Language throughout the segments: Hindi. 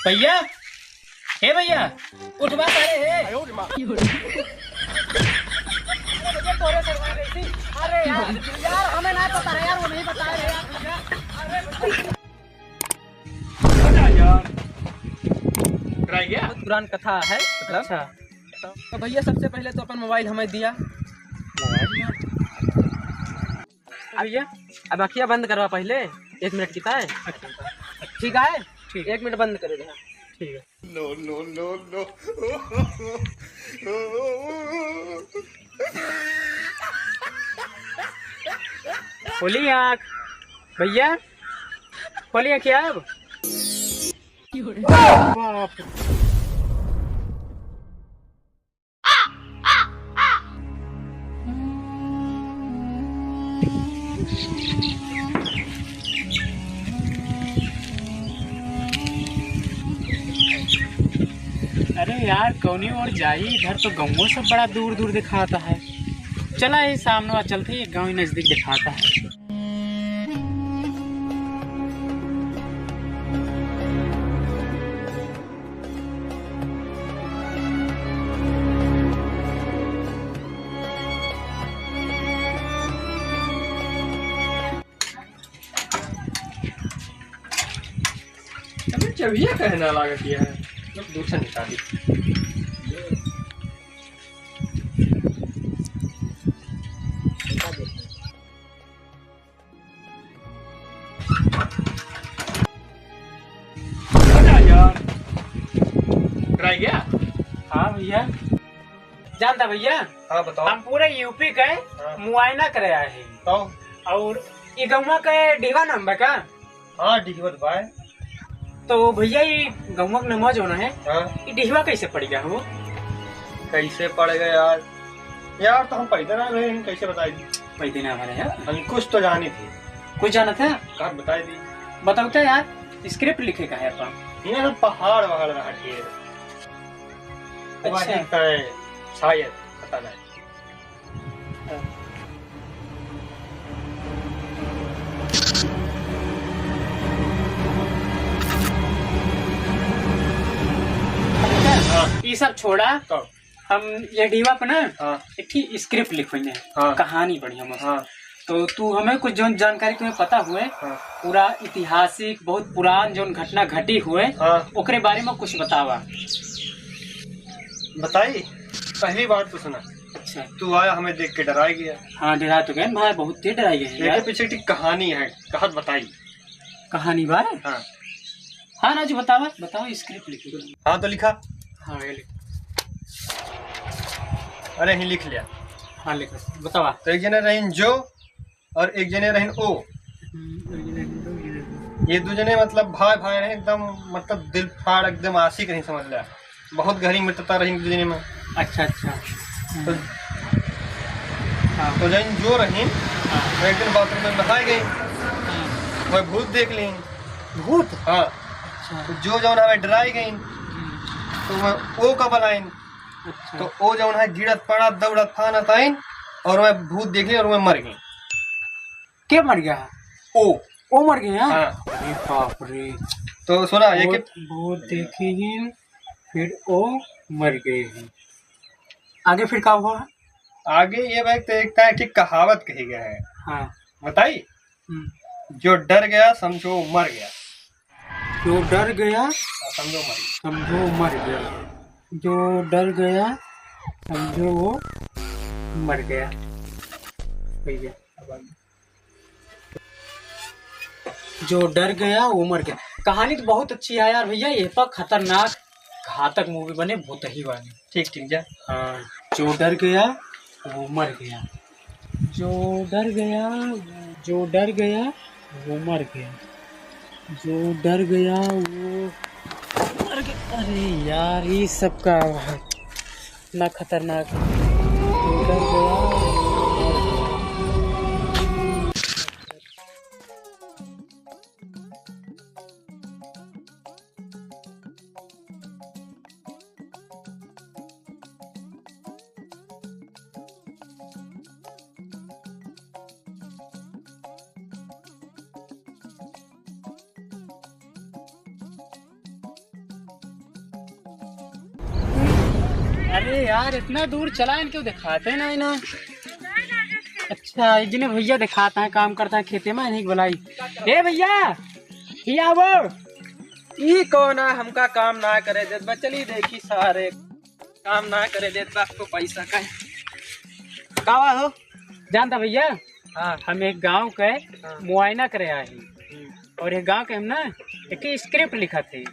भैया, हे भैया, उठवा सारे हे। अरे यार यार हमें नहीं पता है यार, वो नहीं बता रहे यार। डराई गया। बहुत पुरान कथा है मतलब। अच्छा। तो भैया सबसे पहले तो अपन मोबाइल हमें दिया। भैया अब अखियाँ बंद करवा पहले, 1 मिनट की है। ठीक है, ठीक। 1 मिनट बंद करे देना। ठीक है। No, no, no, no. खोली आँख भैया, खोली आँखें अब। बाप रे। अरे यार कौनी और जाई, इधर तो गाँव सब बड़ा दूर दूर दिखाता है। चला ये सामने चलते ही गाँव नजदीक दिखाता है। चबिया कहना लागत है, दूर से निकाली। यार डराई गया। हाँ भैया, जानता भैया, हाँ बताओ। हम पूरे यूपी के मुआयना करे आए हैं। बताओ। और ये गौवा के डीवा नंबर का। हाँ डिगवत भाई। तो भैया ये गौवा का नंबर जो है, हाँ ये डीवा कैसे पड़ गया वो? कैसे पड़ गए यार? यार तो हम पैदल आ रहे हैं, कैसे बताएगी? पैदे ना हमारे यार, हम कुछ तो जानी थी। कुछ जाना था। कहा बताई दी। बताओ तो यार, स्क्रिप्ट लिखे का है अपन। ये सब पहाड़ वहाड़ रहा ढेर। अच्छा। अच्छा है, शायद पता नहीं। ये सब छोड़ा, तो हम ये डीवा पे ना हाँ एक ही स्क्रिप्ट लिखवाई है। हाँ। कहानी पढ़ी हम। हाँ तो तू हमें कुछ जो जानकारी तुम्हें पता हुए, हाँ पूरा ऐतिहासिक बहुत पुरान जो घटना घटी हुए, हाँ ओकरे बारे में कुछ बतावा। बताई। पहली बात तो सुना, अच्छा। तू आया हमें देख के डराई गया। हाँ डरा तो गए भाई, बहुत तेज डराई गए हैं इसके यार। पीछे की कहानी है, कहत बताई। कहानी बारे। हाँ हाँ राजू बतावा, बताओ स्क्रिप्ट लिखो। हाँ तो लिखा। हाँ ये लिख। अरे ही लिख लिया। हाँ लिखो, बतावा। तो एक जने रहीन जो और एक जने रहीन ओ। ये दो जने मतलब भाई भाई रहे एकदम, मतलब दिल फाड़ एकदम आशिक नहीं, समझ लिया। बहुत गहरी मित्रता रही दो जने में। अच्छा अच्छा। तो हाँ तो जन जो रहीन हाँ वो एक दिन बाथरूम में नहाए गई, हाँ। वह भूत देख ली। भूत। हाँ अच्छा तो जो जौन हमें डराई गई, तो वह ओ का बनाइन। अच्छा। तो ओ जौन है गिरत पड़ा दौड़त फानत आइन, और वह भूत देख ली और वह मर गई। क्या मर गया? ओ ओ मर गए हैं? हाँ। अरे बाप रे। तो सुना ये कि भूत देखे ही फिर ओ मर गए हैं। आगे फिर क्या हुआ? आगे ये भाई तो एक तरह की कहावत कही गया है, हाँ। बताई। हम्म। जो डर गया समझो मर गया। जो डर गया समझो मर गया। समझो मर गया। जो डर गया समझो वो मर गया। भैया, जो डर गया वो मर गया। कहानी तो बहुत अच्छी है यार भैया, ये पर खतरनाक घातक मूवी बने भूत ही वाली। ठीक ठीक जा। हाँ। जो डर गया वो मर गया। जो डर गया, जो डर गया वो मर गया। जो डर गया वो मर गया। अरे यार ये सब का है इतना खतरनाक है। जो डर गया वो मर गया। अरे यार इतना दूर चला इन क्यों दिखाते ना इन्हें। अच्छा जिन्हें भैया दिखाता है काम करता है खेते में इन्हीं बुलाई। ए भैया भैया वो ई कौन है हमका काम ना करे देत बा। चली देखी सारे काम ना करे देत बा आपको पैसा का कावा हो जानता भैया। हाँ हम एक गांव के मुआयना करे आए हैं और ये गांव के हम ना एक स्क्रिप्ट लिखा थे।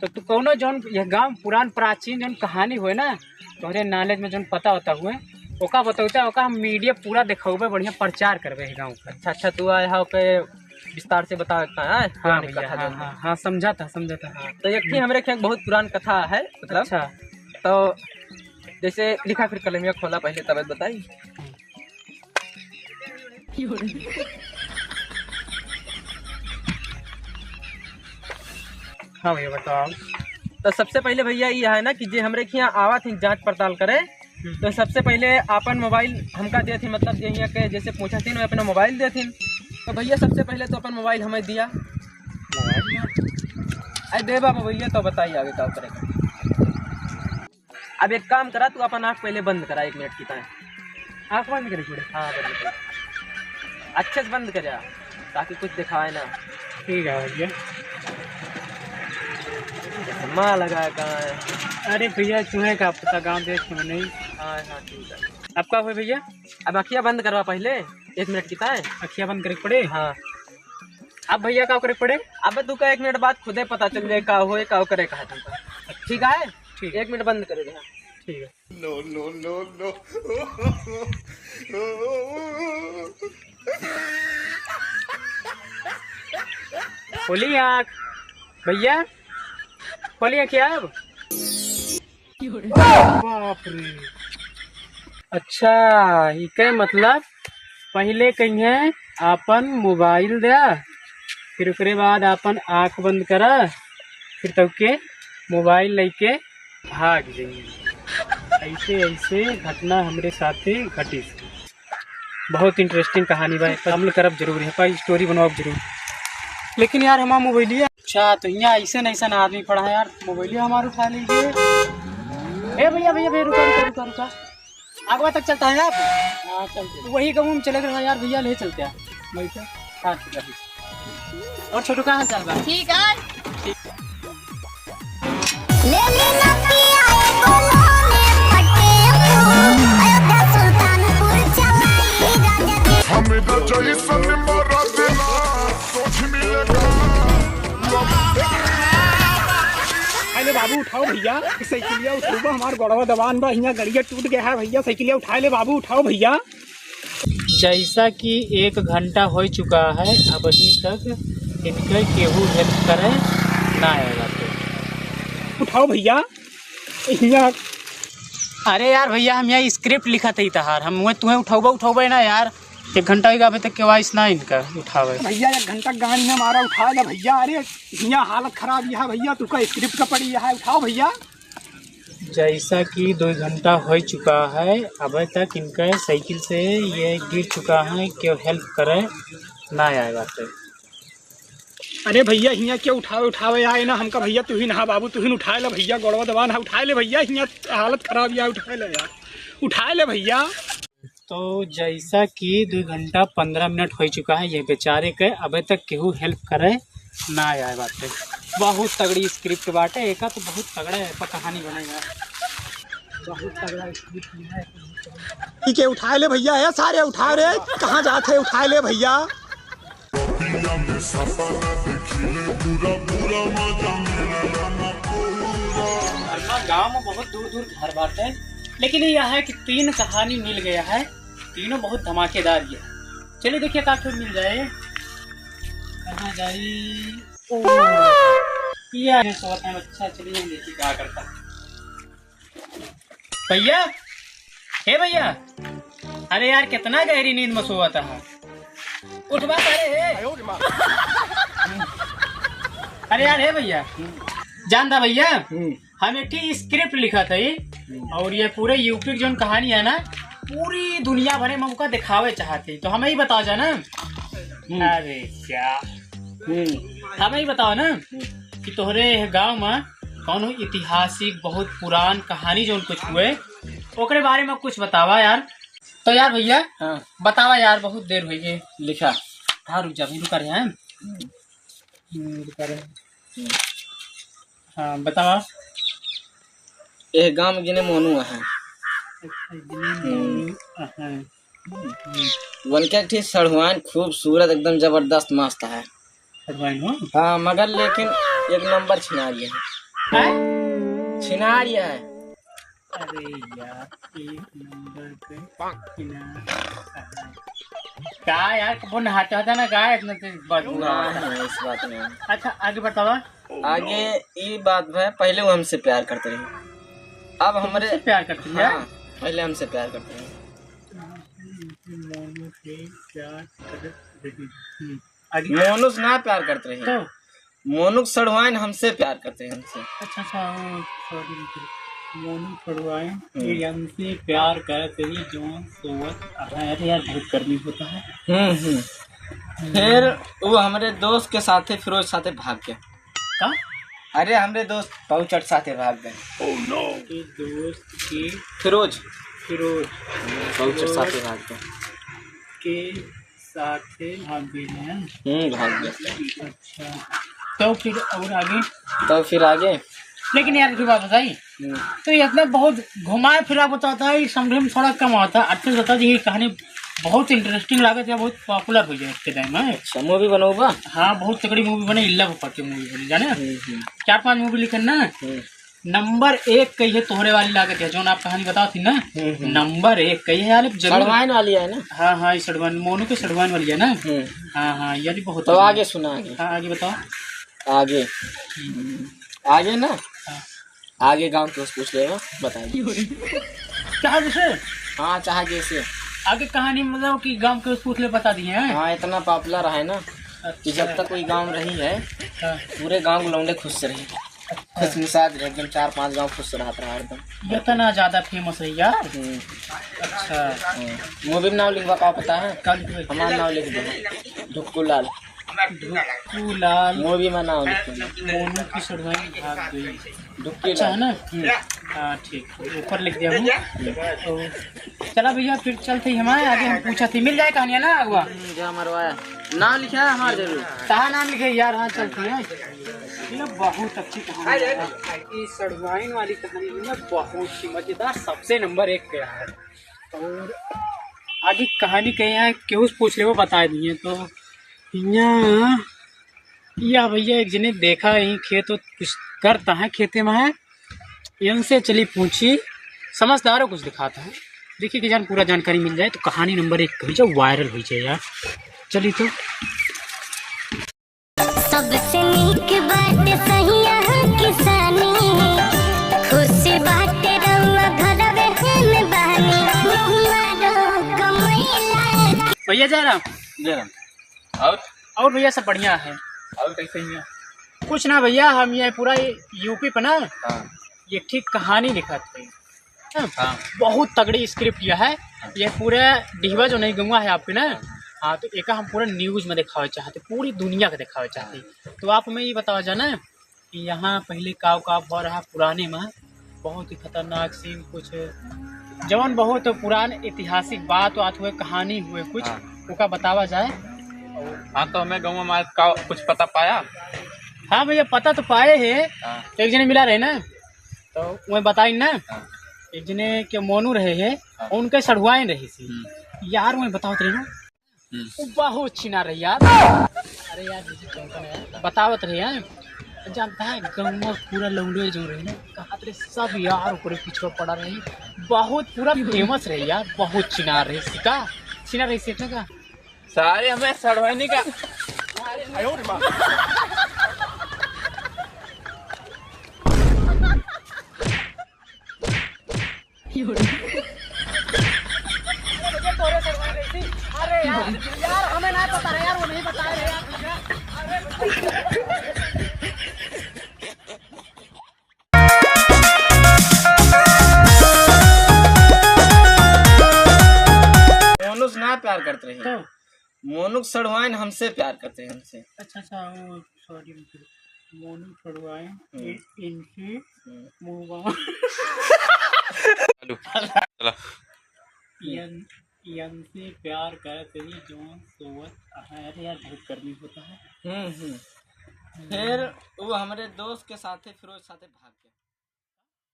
तो तू कौनो जौन यह गांव पुरान प्राचीन जौन कहानी हुए ना तोहरे नॉलेज में जौन पता होता हुए ओका बतौता ओका हम मीडिया पूरा दिखावे बढ़िया प्रचार करवे है गांव का। अच्छा तू आए हाँ पे विस्तार से बता सकता है। हाँ भैया हाँ समझा था हाँ। तो एक हमारे यहाँ बहुत पुरान कथा है मतलब। अच्छा तो जैसे लिखा फिर कलमिया खोला पहले तब बताई। हाँ भैया बताओ। तो सबसे पहले भैया ये है ना कि जे हमरे यहाँ आवा थी जांच पड़ताल करे तो सबसे पहले अपन मोबाइल हमका दे थी मतलब जे यहाँ के जैसे पूछा थी ना अपना मोबाइल दे थी। तो भैया सबसे पहले तो अपन मोबाइल हमें दिया। अरे दे बा मोबाइल तो बताइए आगे क्या करेगा। अब एक काम करा तू अपन आँख पहले बंद करा 1 मिनट की तरह। आँख बंद करी थोड़े। हाँ बंद कर अच्छे से बंद कर ताकि कुछ दिखाए ना। ठीक है भैया। माँ लगा कहाँ है। अरे भैया चूहे का पता गाँव देश में नहीं। हाँ हाँ ठीक है। अब क्या हुआ भैया। अब अखिया बंद करवा पहले 1 मिनट की ताए। अखियाँ बंद करे पड़े। हाँ अब भैया क्या करे पड़े। अब तू का 1 मिनट बाद खुदे पता चल जाए का हो का करे कहा तुमका। ठीक है ठीक 1 मिनट बंद करे दे। ठीक है। खोली आँख भैया खोलिए क्या अब। बाप रे। अच्छा ये मतलब पहले कहिए अपन मोबाइल दिया फिर उसके बाद अपन आँख बंद करा फिर तब के मोबाइल लेके भाग जाइए। ऐसे ऐसे घटना हमारे साथ घटी। बहुत इंटरेस्टिंग कहानी भाई अमल करब जरूर है भाई स्टोरी बनवाओ जरूर। लेकिन यार हमारा मोबाइल अच्छा तो यहाँ ऐसे नहीं सन आदमी पड़ा है यार मोबाइल हमारा उठा लीजिए। ए भैया भैया भैया रुका रुका रुका रुका आगवा तक चलता है आप। हाँ चलते वही गाँव में चले गए यार भैया ले चलते हैं वही से। हाँ ठीक है। और छोटू कहाँ चल रहा। ठीक है अरे बाबू उठाओ भैया साइकिलिया उठाओ हमार गोड़वा दबान बा यहाँ गड़िया टूट गया है भैया साइकिलिया उठा ले बाबू उठाओ भैया। जैसा कि 1 घंटा हो चुका है अब अभी तक इनके केहू हेल्प करे ना आएगा तो उठाओ भैया यहाँ। अरे यार भैया हम यहाँ स्क्रिप्ट लिखा था तहार हम तुम्हें उठाओ ना यार 1 घंटा होगा अभी तक के वाइस ना इनका उठावे भैया 1 घंटा गाड़ी हमारा उठा ले भैया। अरे यहाँ हालत खराब है भैया तू का स्क्रिप्ट का पड़ी है उठाओ भैया। जैसा कि 2 घंटा हो चुका है अभी तक इनका साइकिल से ये गिर चुका है क्यों हेल्प करे ना आएगा तो। अरे भैया यहाँ क्या उठावे आए ना हमका भैया तू ही नहा बाबू तू ही उठा ले भैया गोड़वा दबान है उठा ले भैया यहाँ हालत खराब है उठा ले यार उठा ले भैया। तो जैसा कि 2 घंटा 15 मिनट हो चुका है ये बेचारे के अभी तक केहू हेल्प करे ना आए बाटे। बहुत तगड़ी स्क्रिप्ट बाटे एक तो बहुत तगड़ा है कहानी बनेगा। बहुत तगड़ा स्क्रिप्ट है। ठीक है उठा ले भैया है सारे उठा रे कहाँ जाते उठा ले भैया। गाँव में बहुत दूर दूर घर बाटे लेकिन यह है कि 3 कहानी मिल गया है तीनों बहुत धमाकेदार है। चलिए देखिए काफी मिल जाए कहाँ जाई। अच्छा चलिए देखिए क्या करता भैया। हे भैया अरे यार कितना गहरी नींद में सोया था उठ बात। अरे यार हे भैया जानता भैया हम एक स्क्रिप्ट लिखा था और ये पूरे यूपी की जो कहानी है ना पूरी दुनिया भरे में उनका दिखावे चाहते तो हमें ही बताओ जा ना। अरे क्या हमें ही बताओ ना कि तोहरे गांव में कौन हो ऐतिहासिक बहुत पुरान कहानी जो कुछ हुए ओकरे बारे में कुछ बतावा यार। तो यार भैया हाँ बतावा यार, बहुत देर हुई है। लिखा। हाँ रुक जा, रुका रहे हैं रुका रहे हैं। हाँ बतावा। एक गांव में गिने मोनू है। हाँ, वन के ठीक सड़हुआन खूबसूरत एकदम जबरदस्त मस्त है। सड़वाइन हो? हाँ मगर लेकिन एक नंबर छिनारिया है। हैं? छिनारिया है। अरे यार एक नंबर पे क्या यार, कौन नहाता था ना गाय इतना तेज बदबू आ रहा है। नहीं, इस बात में अच्छा आगे बतावा। आगे ये बात है, पहले वो हमसे प्यार करते रहे, अब हमारे तुमसे प्यार करती है? हाँ, पहले हमसे प्यार करते रहे। मोनू से प्यार कर रही। आगे मोनू से ना प्यार करते रहे, तो मोनू सड़वाइन हमसे प्यार करते हैं हमसे। अच्छा सॉरी मोनू छुड़वाए ये हमसे प्यार करते ही जो सोवत। अरे यार बहुत गर्मी होता है। फिर वो हमारे दोस्त के साथे फिरोज साथे भाग गया। का अरे हमारे दोस्त पहुंचट साथे भाग गए। के दोस्त के फिरोज फिरोज पहुंचट साथे भाग गए। के साथ भाग गए हैं। भाग गए। अच्छा तो फिर और आगे? तो फिर आगे लेकिन यार की बात बताई तो ये इतना बहुत घुमाए फिरा बताता है, समझे में थोड़ा कम आता है। अच्छा बता दी, ये कहानी बहुत इंटरेस्टिंग लागत है, बहुत पॉपुलर हो जाए इसके टाइम में। अच्छा मूवी बनोगा? हाँ बहुत तगड़ी मूवी बने, इल्ला भोपाल की मूवी बनी जाने। 4-5 मूवी लिखन ना। नंबर 1 कही है तोहरे वाली लागत है जो आप कहानी बताओ थी ना। नंबर 1 कही है यार सड़वाइन वाली है ना। हाँ हाँ ये सड़वाइन मोनू के सड़वाइन वाली है ना। हाँ हाँ यानी बहुत। तो आगे सुना। हाँ आगे बताओ। आगे आगे ना आगे गांव के उस पूछ लेगा बताइए क्या जैसे? हाँ चाहे जैसे आगे कहानी मतलब कि गांव के उस पूछ ले बता दिए हैं। हाँ इतना पॉपुलर है ना कि जब तक कोई गांव रही है हाँ। पूरे गांव के लौंडे खुश रहे, खुश मिजाज रहे, एकदम 4-5 गांव खुश रहता रहा एकदम। ये इतना ज्यादा फेमस है यार। अच्छा मूवी में नाम लिखवा का पता है? कल हमारा नाम लिख दो, ढुक्कू लाल। लाल मूवी में नाम लिख मोनू की सड़वाइन भाग गई। ढुक्की अच्छा है लाल। ना। हाँ ठीक है ऊपर लिख दिया हूँ। तो चला भैया फिर चलते ही हमारे आगे हम पूछा थी मिल जाए कहानियाँ ना अगवा। क्या मरवाया नाम लिखा है हमारा जरूर। कहा नाम लिखे यार। हाँ चलती है ये बहुत अच्छी कहानी है। ये सड़वाइन वाली कहानी में बहुत ही मजेदार सबसे नंबर 1 गया है। और आगे कहानी कहीं है क्यों पूछ ले वो बता दिए। तो यहाँ या भैया एक जने देखा यही खेत कुछ करता है खेते में है, इनसे चली पूछी समझदारों कुछ दिखाता है। देखिए कि जान पूरा जानकारी मिल जाए तो कहानी नंबर 1 कही जाए वायरल हो जाए यार। चलिए तो सबसे नीक बात सहिया किसानी खुश बात रउआ घरवे में बहानी मारो कमैला। भैया जा रहा और भैया सब बढ़िया है। और कैसे ही कुछ ना भैया हम ये पूरा यूपी पर ना ये ठीक कहानी लिखा थे। बहुत तगड़ी स्क्रिप्ट यह है। ये पूरे डिहवा जो नहीं गंगा है आपके ना। हाँ तो एक हम पूरा न्यूज़ में दिखावे चाहते, पूरी दुनिया को दिखावे चाहते। तो आप हमें ये बताओ जाना कि यहाँ पहले काव हो रहा पुराने में बहुत ही खतरनाक सीन कुछ जवन बहुत पुरान ऐतिहासिक बात हुए कहानी हुए कुछ उसका बतावा जाए। हाँ तो हमें गाँव में कुछ पता पाया? हाँ भैया पता तो पाए है। तो एक जने मिला रहे ना तो वह बताई ना एक जने के मोनू रहे है उनके सड़वाइन रही थी यार। वही बताओ रहे ना बहुत छिना रही यार। अरे यार बतावत रहे हैं जानता है गाँव में पूरा लौंडे जो रहे ना कहा सब यार ऊपर पीछे पड़ा रही बहुत पूरा फेमस रहे यार। बहुत छिना रही सिका छिना रही सीखने का सारे हमें सड़वाइने का। अरे यार हमें नहीं पता रहे यार, वो नहीं बता रहे मोनू से ना प्यार करते रहे। तो मोनू सड़वाइन हमसे प्यार करते हैं हमसे। अच्छा सॉरी मोनू छुड़वाए इनसे मुंह चला यन से प्यार कर तेरी जोन सोवत अरे यार बहुत गर्मी होता है। फिर वो हमारे दोस्त के साथे फिर वो साथे भाग गया।